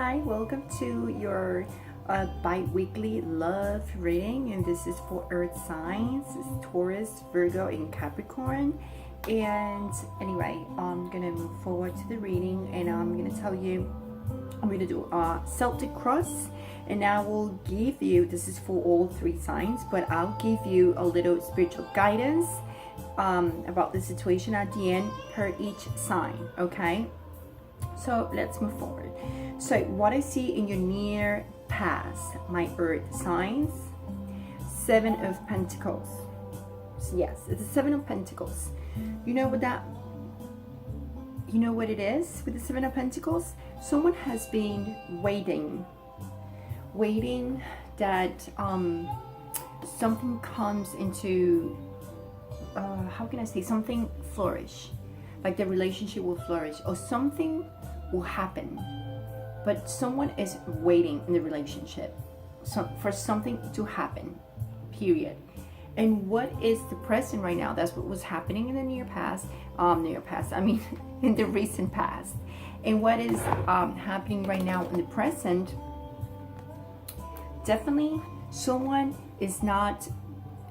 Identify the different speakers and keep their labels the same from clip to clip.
Speaker 1: Hi, welcome to your bi-weekly love reading, and this is for earth signs. It's Taurus, Virgo, and Capricorn. And anyway, I'm gonna move forward to the reading, and I'm gonna tell you, I'm gonna do a Celtic cross, and I will give you, this is for all three signs, but I'll give you a little spiritual guidance about the situation at the end per each sign. Okay, so let's move forward. So what I see in your near past, my earth signs, Seven of Pentacles. So yes, it's the Seven of Pentacles. You know what it is with the Seven of Pentacles? Someone has been waiting that something comes into how can I say, something flourish, like the relationship will flourish or something will happen, but someone is waiting in the relationship for something to happen, period. And what is the present right now? That's what was happening in the near past, I mean in the recent past. And what is happening right now in the present, definitely someone is not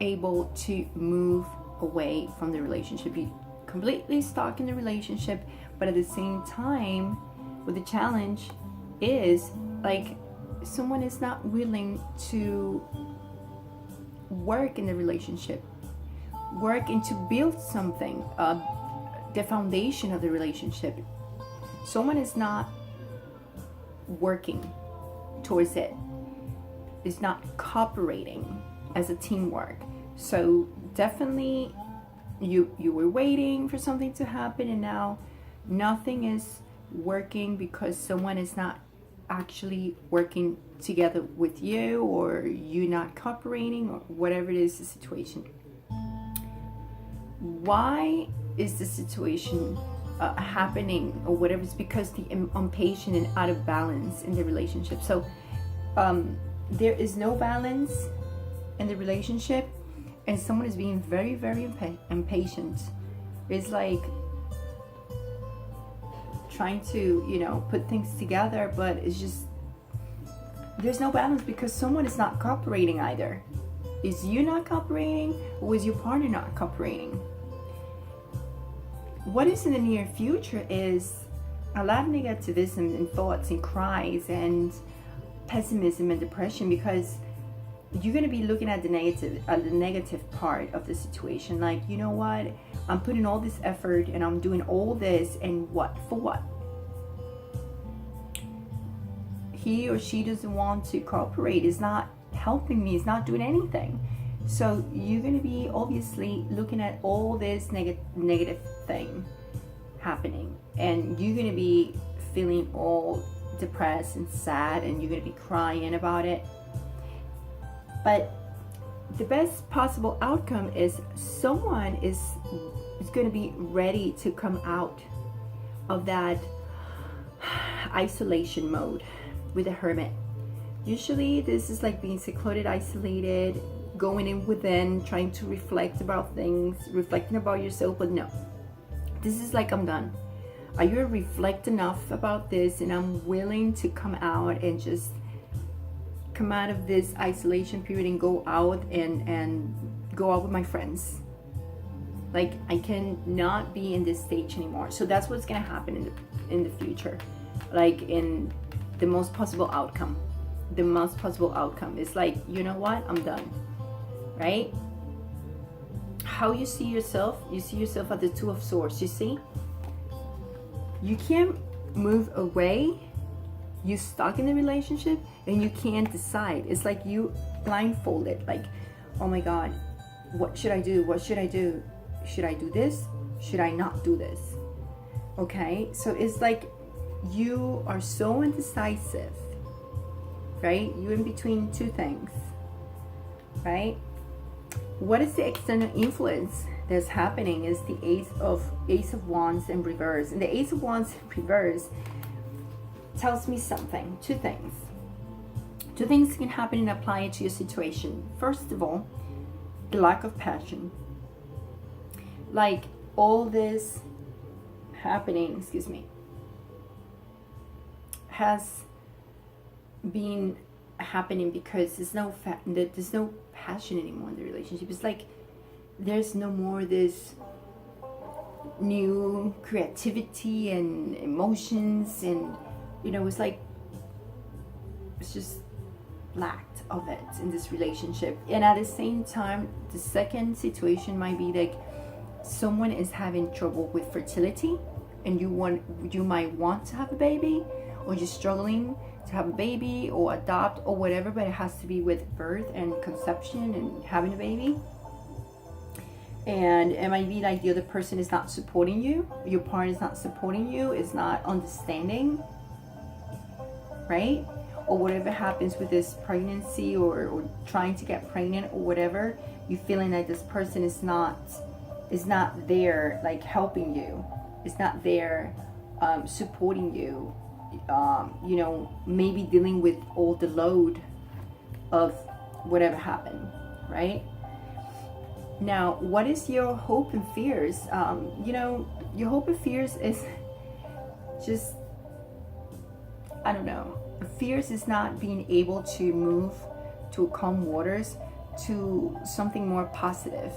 Speaker 1: able to move away from the relationship. You completely stuck in the relationship, but at the same time, with the challenge is like someone is not willing to work in the relationship, work and to build something, the foundation of the relationship. Someone is not working towards it, is not cooperating as a teamwork. So definitely you were waiting for something to happen, and now nothing is working because someone is not actually working together with you, or you not cooperating, or whatever it is the situation. Why is the situation happening or whatever? It's because the impatient and out of balance in the relationship. So there is no balance in the relationship, and someone is being very, very impatient. It's like trying to, put things together, but it's just, there's no balance because someone is not cooperating either. Is you not cooperating, or is your partner not cooperating? What is in the near future is a lot of negativism and thoughts and cries and pessimism and depression, because you're going to be looking at the negative part of the situation. Like, you know what, I'm putting all this effort and I'm doing all this, and what for? What? He or she doesn't want to cooperate, is not helping me, is not doing anything. So you're going to be obviously looking at all this negative thing happening, and you're going to be feeling all depressed and sad, and you're going to be crying about it. But the best possible outcome is someone is going to be ready to come out of that isolation mode with a hermit. Usually this is like being secluded, isolated, going in within, trying to reflect about things, reflecting about yourself. But no, this is like, I'm done. Are you reflect enough about this, and I'm willing to come out and just come out of this isolation period and go out and go out with my friends. Like, I cannot be in this stage anymore. So that's what's gonna happen in the future, like in the most possible outcome. The most possible outcome is like, you know what, I'm done, right? How you see yourself at the Two of Swords. You see, you can't move away. You stuck in the relationship and you can't decide. It's like you blindfolded, like, oh my God, what should I do? What should I do? Should I do this? Should I not do this? Okay, so it's like you are so indecisive, right? You're in between two things, right? What is the external influence that's happening is the Ace of Wands in reverse. And the Ace of Wands in reverse tells me something. Two things can happen and apply it to your situation. First of all, the lack of passion. Like, all this happening, has being happening because there's no passion anymore in the relationship. It's like there's no more this new creativity and emotions, and it's like it's just lacked of it in this relationship. And at the same time, the second situation might be like someone is having trouble with fertility, and you might want to have a baby, or you're struggling to have a baby or adopt or whatever, but it has to be with birth and conception and having a baby. And it might be like the other person is not supporting you, your partner is not supporting you, is not understanding, right? Or whatever happens with this pregnancy, or trying to get pregnant or whatever, you feeling like this person is not there, like helping you, is not there supporting you, maybe dealing with all the load of whatever happened, right? Now, what is your hope and fears? Your hope and fears is just, I don't know. Fears is not being able to move to calm waters to something more positive.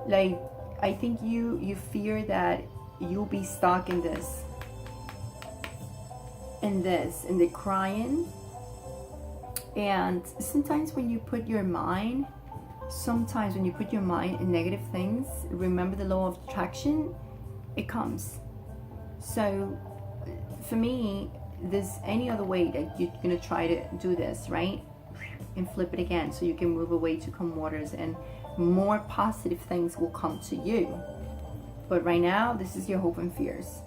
Speaker 1: Like, I think you fear that you'll be stuck in the crying. And sometimes when you put your mind in negative things, remember the law of attraction, it comes. So for me, there's any other way that you're gonna try to do this, right? And flip it again so you can move away to calm waters, and more positive things will come to you. But right now, this is your hope and fears.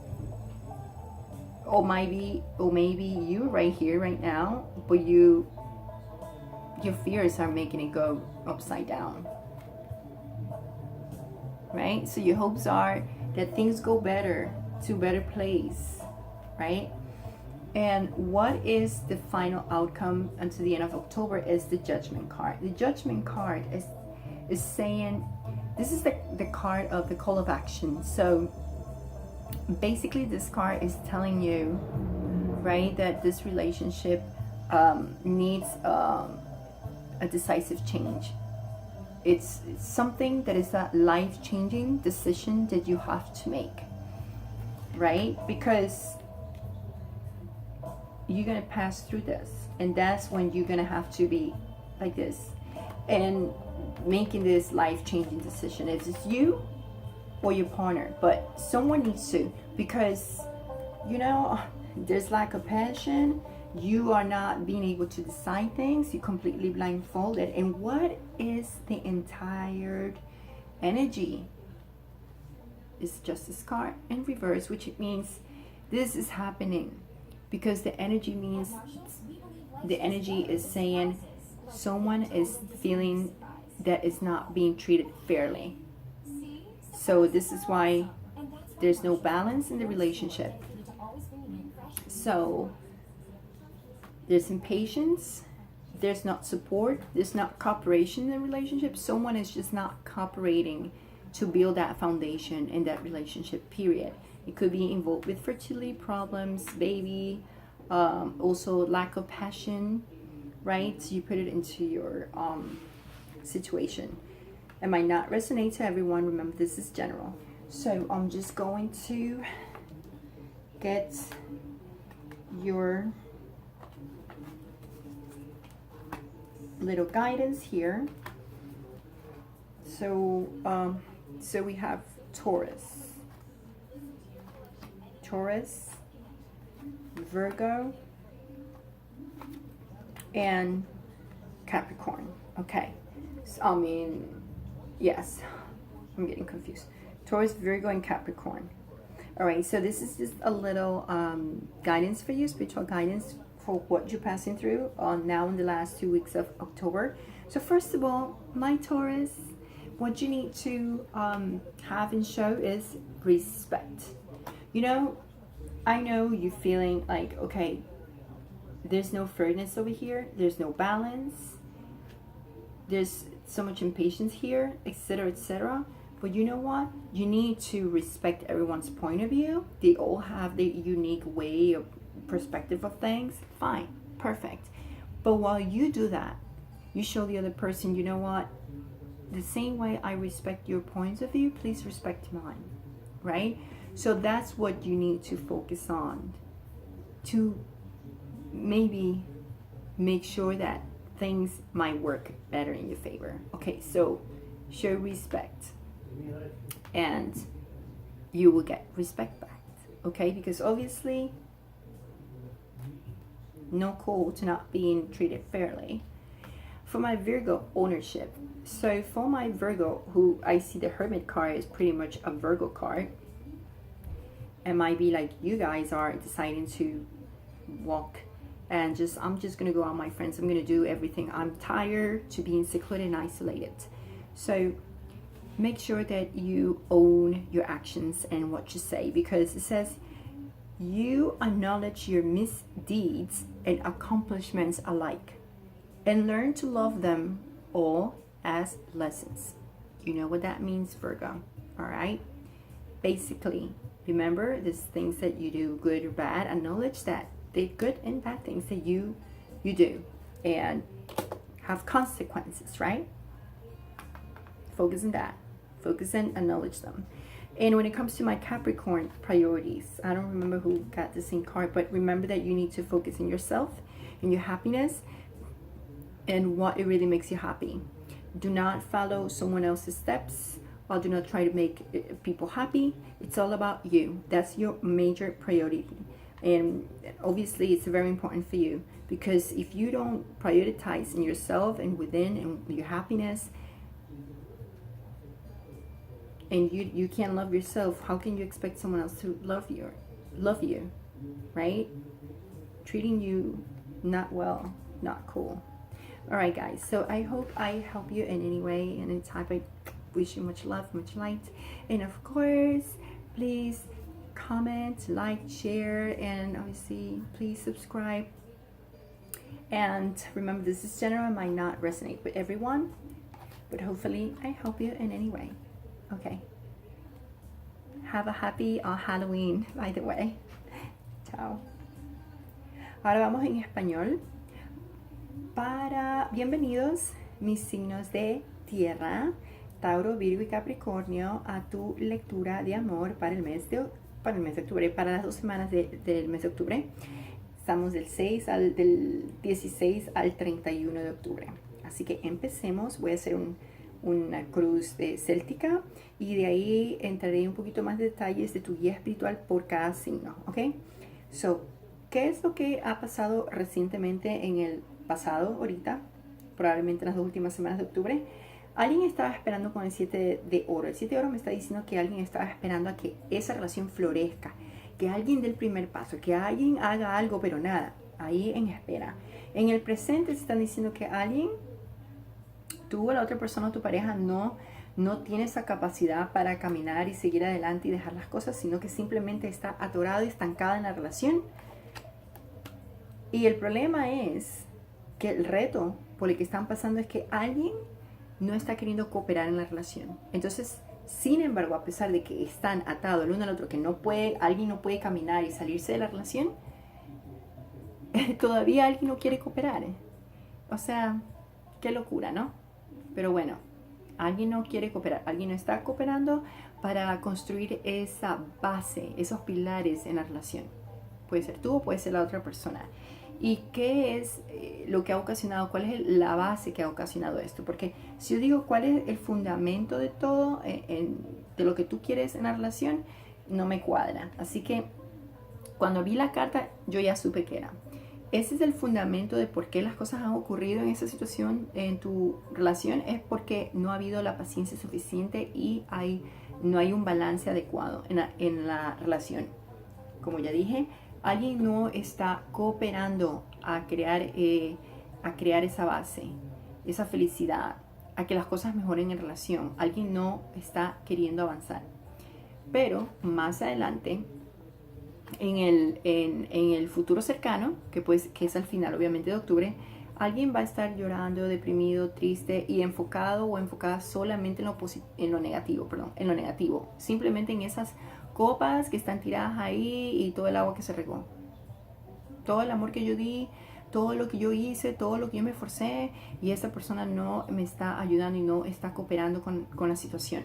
Speaker 1: Or maybe you right here, right now, but your fears are making it go upside down, right? So your hopes are that things go better, to a better place, right? And what is the final outcome until the end of October is the Judgment card. The Judgment card is saying, this is the card of the call of action. So basically this card is telling you, right, that this relationship needs a decisive change. It's something that is a life-changing decision that you have to make, right? Because you're gonna pass through this, and that's when you're gonna have to be like this and making this life-changing decision. Is it you or your partner? But someone needs to, because there's lack of passion. You are not being able to decide things. You're completely blindfolded. And what is the entire energy? It's Justice card in reverse, which means this is happening because the energy is saying someone is feeling that is not being treated fairly. So this is why there's no balance in the relationship. So there's impatience, there's not support, there's not cooperation in the relationship. Someone is just not cooperating to build that foundation in that relationship, period. It could be involved with fertility problems, baby, also lack of passion, right? So you put it into your situation. It might not resonate to everyone. Remember, this is general. So I'm just going to get your little guidance here. So we have Taurus, Virgo, and Capricorn. Okay, so, yes, I'm getting confused. Taurus, Virgo, and Capricorn. All right, so this is just a little guidance for you, spiritual guidance for what you're passing through now in the last 2 weeks of October. So first of all, my Taurus, what you need to have and show is respect. I know you're feeling like, okay, there's no fairness over here, there's no balance, there's so much impatience here, etc., etc. But you know what? You need to respect everyone's point of view. They all have their unique way of perspective of things. Fine. perfect. But while you do that, you show the other person, you know what? The same way I respect your points of view, please respect mine, right? So that's what you need to focus on to maybe make sure that things might work better in your favor. Okay, so show respect and you will get respect back. Okay, because obviously no cool to not being treated fairly. For my Virgo ownership, so for my Virgo, who I see the Hermit card is pretty much a Virgo card, it might be like you guys are deciding to walk and I'm just gonna go out, my friends, I'm gonna do everything. I'm tired to being secluded and isolated. So make sure that you own your actions and what you say, because it says you acknowledge your misdeeds and accomplishments alike and learn to love them all as lessons. You know what that means, Virgo? All right. Basically, remember these things that you do, good or bad. Acknowledge that the good and bad things that you do, and have consequences, right? Focus on that. Focus and acknowledge them. And when it comes to my Capricorn priorities, I don't remember who got the same card, but remember that you need to focus on yourself and your happiness and what it really makes you happy. Do not follow someone else's steps, or do not try to make people happy. It's all about you. That's your major priority. And obviously it's very important for you, because if you don't prioritize in yourself and within and your happiness, and you can't love yourself, how can you expect someone else to love you, right? Treating you not well, not cool. All right, guys, so I hope I help you in any way, in any type. I wish you much love, much light, and of course, please comment, like, share, and obviously please subscribe. And remember, this is general and might not resonate with everyone, but hopefully I help you in any way. Okay. Have a happy Halloween, by the way. Chao. Ahora vamos en español. Bienvenidos mis signos de tierra, Tauro, Virgo y Capricornio, a tu lectura de amor para el mes de octubre, para las 2 semanas del mes de octubre. Estamos del 16 al 31 de octubre. Así que empecemos. Voy a hacer una cruz de céltica y de ahí entraré un poquito más de detalles de tu guía espiritual por cada signo, ¿ok? So, ¿qué es lo que ha pasado recientemente en el pasado, ahorita, probablemente en las 2 últimas semanas de octubre? Alguien estaba esperando con el 7 de oro. El 7 de oro me está diciendo que alguien estaba esperando a que esa relación florezca, que alguien dé el primer paso, que alguien haga algo, pero nada, ahí en espera. En el presente se están diciendo que alguien, tú o la otra persona, tu pareja, no tiene esa capacidad para caminar y seguir adelante y dejar las cosas, sino que simplemente está atorado y estancada en la relación. Y el problema es que el reto por el que están pasando es que alguien no está queriendo cooperar en la relación. Entonces, sin embargo, a pesar de que están atados el uno al otro, que alguien no puede caminar y salirse de la relación, todavía alguien no quiere cooperar. O sea, qué locura, ¿no? Pero bueno, alguien no quiere cooperar, alguien no está cooperando para construir esa base, esos pilares en la relación. Puede ser tú o puede ser la otra persona. ¿Y qué es lo que ha ocasionado? ¿Cuál es la base que ha ocasionado esto? Porque si yo digo cuál es el fundamento de todo, de lo que tú quieres en la relación, no me cuadra. Así que cuando vi la carta, yo ya supe que era. Ese es el fundamento de por qué las cosas han ocurrido en esa situación en tu relación. Es porque no ha habido la paciencia suficiente y no hay un balance adecuado en la relación. Como ya dije, alguien no está cooperando a crear esa base, esa felicidad, a que las cosas mejoren en relación. Alguien no está queriendo avanzar. Pero más adelante, en el futuro cercano, que es al final obviamente de octubre, alguien va a estar llorando, deprimido, triste y enfocado o enfocada solamente en lo negativo, simplemente en esas copas que están tiradas ahí y todo el agua que se regó, todo el amor que yo di, todo lo que yo hice, todo lo que yo me esforcé, y esta persona no me está ayudando y no está cooperando con la situación.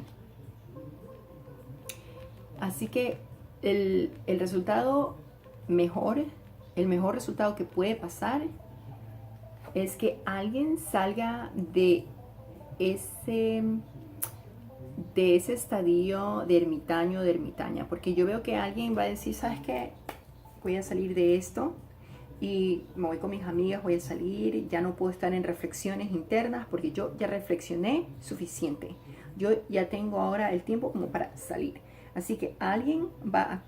Speaker 1: Así que el resultado mejor, el mejor resultado que puede pasar es que alguien salga de ese estadio de ermitaño o de ermitaña, porque yo veo que alguien va a decir, ¿sabes qué? Voy a salir de esto y me voy con mis amigas, voy a salir, ya no puedo estar en reflexiones internas porque yo ya reflexioné suficiente, yo ya tengo ahora el tiempo como para salir. Así que alguien va a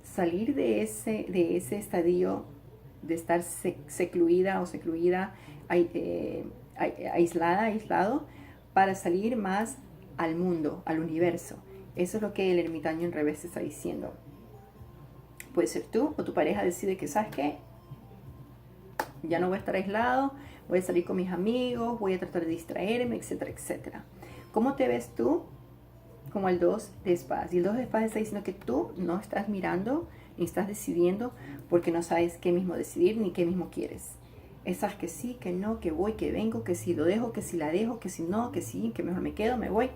Speaker 1: salir de ese estadio de estar secluida o secluida, aislado, para salir más al mundo, al universo. Eso es lo que el ermitaño en revés está diciendo. Puede ser tú o tu pareja decide que, ¿sabes qué? Ya no voy a estar aislado, voy a salir con mis amigos, voy a tratar de distraerme, etcétera, etcétera. ¿Cómo te ves tú? Como el 2 de espadas. Y el 2 de espadas está diciendo que tú no estás mirando ni estás decidiendo porque no sabes qué mismo decidir ni qué mismo quieres. Esas que sí, que no, que voy, que vengo, que si lo dejo, que si la dejo, que si no, que sí, que mejor me quedo, me voy.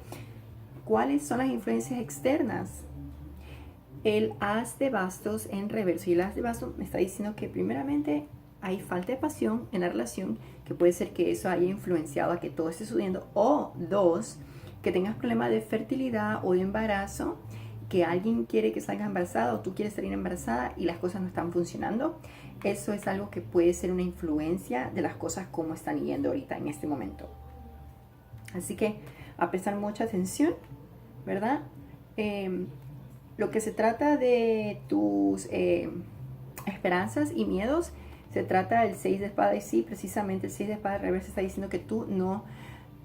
Speaker 1: ¿Cuáles son las influencias externas? El as de bastos en reverso. Y el as de bastos me está diciendo que primeramente hay falta de pasión en la relación, que puede ser que eso haya influenciado a que todo esté subiendo. O 2, que tengas problemas de fertilidad o de embarazo, que alguien quiere que salgas embarazada o tú quieres salir embarazada y las cosas no están funcionando. Eso es algo que puede ser una influencia de las cosas como están yendo ahorita en este momento. Así que a prestar mucha atención, ¿verdad? Lo que se trata de tus esperanzas y miedos, se trata del 6 de espada, y sí, precisamente el 6 de espada reversa está diciendo que tu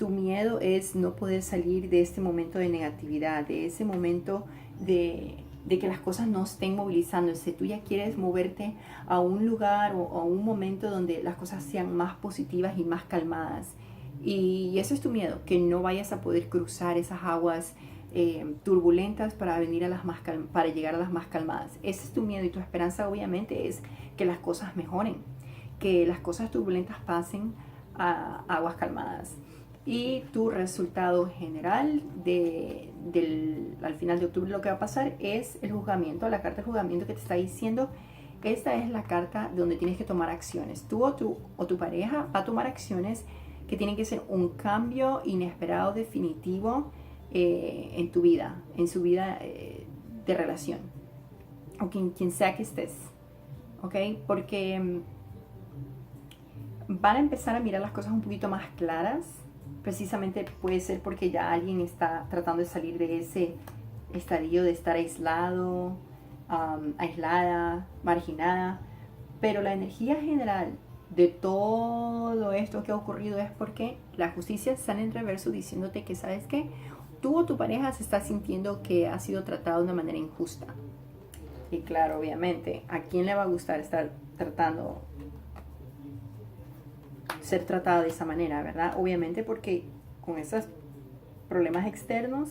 Speaker 1: miedo es no poder salir de este momento de negatividad, de ese momento de que las cosas no estén movilizándose. Tú ya quieres moverte a un lugar o a un momento donde las cosas sean más positivas y más calmadas. Y eso es tu miedo, que no vayas a poder cruzar esas aguas turbulentas para llegar a las más calmadas. Ese es tu miedo, y tu esperanza obviamente es que las cosas mejoren, que las cosas turbulentas pasen a aguas calmadas. Y tu resultado general al final de octubre, lo que va a pasar es el juzgamiento, la carta del juzgamiento que te está diciendo, esta es la carta donde tienes que tomar acciones. Tú o tu pareja va a tomar acciones que tienen que ser un cambio inesperado, definitivo en tu vida, en su vida de relación, o quien sea que estés, ¿ok? Porque van a empezar a mirar las cosas un poquito más claras. Precisamente puede ser porque ya alguien está tratando de salir de ese estadio de estar aislado, aislada, marginada. Pero la energía general de todo esto que ha ocurrido es porque la justicia sale en reverso diciéndote que, ¿sabes qué? Tú o tu pareja se está sintiendo que ha sido tratado de una manera injusta. Y claro, obviamente, ¿a quién le va a gustar ser tratado de esa manera, verdad? Obviamente, porque con esos problemas externos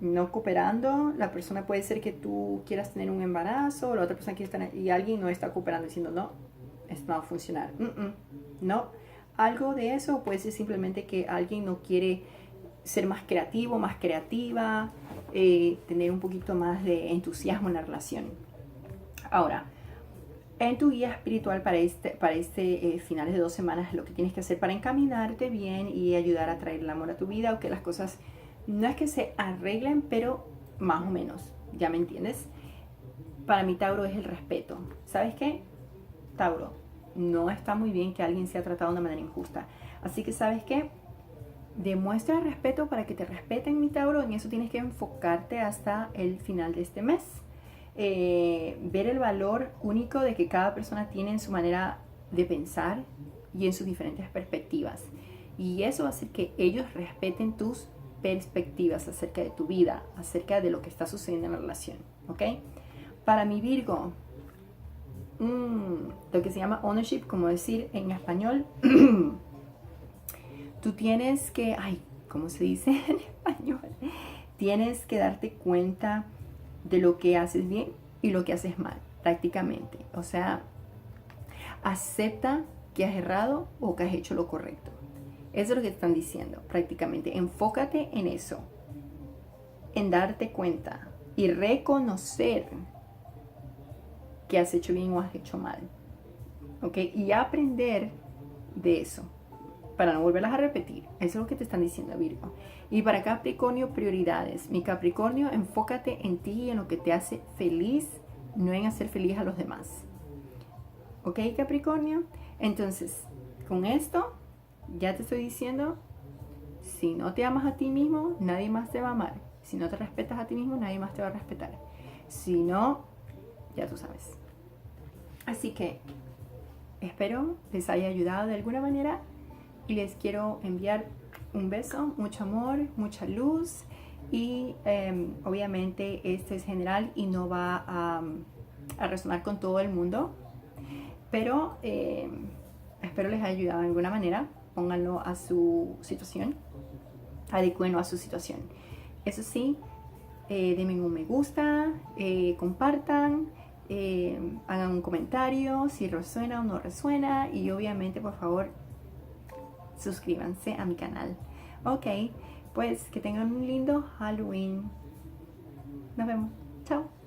Speaker 1: no cooperando, la persona puede ser que tú quieras tener un embarazo, la otra persona quiere tener, y alguien no está cooperando diciendo no, esto no va a funcionar. No, algo de eso puede ser simplemente que alguien no quiere ser más creativo, más creativa, tener un poquito más de entusiasmo en la relación. Ahora, en tu guía espiritual para este finales de 2 semanas, lo que tienes que hacer para encaminarte bien y ayudar a traer el amor a tu vida, o que las cosas no es que se arreglen, pero más o menos, ¿ya me entiendes? Para mí, Tauro, es el respeto. ¿Sabes qué? Tauro, no está muy bien que alguien sea tratado de una manera injusta. Así que, ¿sabes qué? Demuestra respeto para que te respeten, mi Tauro. En eso tienes que enfocarte hasta el final de este mes. Ver el valor único de que cada persona tiene en su manera de pensar y en sus diferentes perspectivas. Y eso va a hacer que ellos respeten tus perspectivas acerca de tu vida, acerca de lo que está sucediendo en la relación. ¿Ok? Para mi Virgo, lo que se llama ownership, como decir en español, tú tienes que, ¿cómo se dice en español? Tienes que darte cuenta de lo que haces bien y lo que haces mal, prácticamente. O sea, acepta que has errado o que has hecho lo correcto. Eso es lo que te están diciendo prácticamente. Enfócate en eso, en darte cuenta y reconocer que has hecho bien o has hecho mal. ¿Ok? Y aprender de eso para no volverlas a repetir. Eso es lo que te están diciendo, Virgo. Y para Capricornio, prioridades. Mi Capricornio, enfócate en ti y en lo que te hace feliz, no en hacer feliz a los demás. ¿Ok, Capricornio? Entonces, con esto, ya te estoy diciendo, si no te amas a ti mismo, nadie más te va a amar. Si no te respetas a ti mismo, nadie más te va a respetar. Si no, ya tú sabes. Así que espero les haya ayudado de alguna manera y les quiero enviar un beso, mucho amor, mucha luz y obviamente esto es general y no va a resonar con todo el mundo, pero espero les haya ayudado de alguna manera. Pónganlo a su situación, adecúenlo a su situación. Eso sí, denme un me gusta, compartan, hagan un comentario si resuena o no resuena y obviamente por favor suscríbanse a mi canal. Ok, pues que tengan un lindo Halloween. Nos vemos. Chao.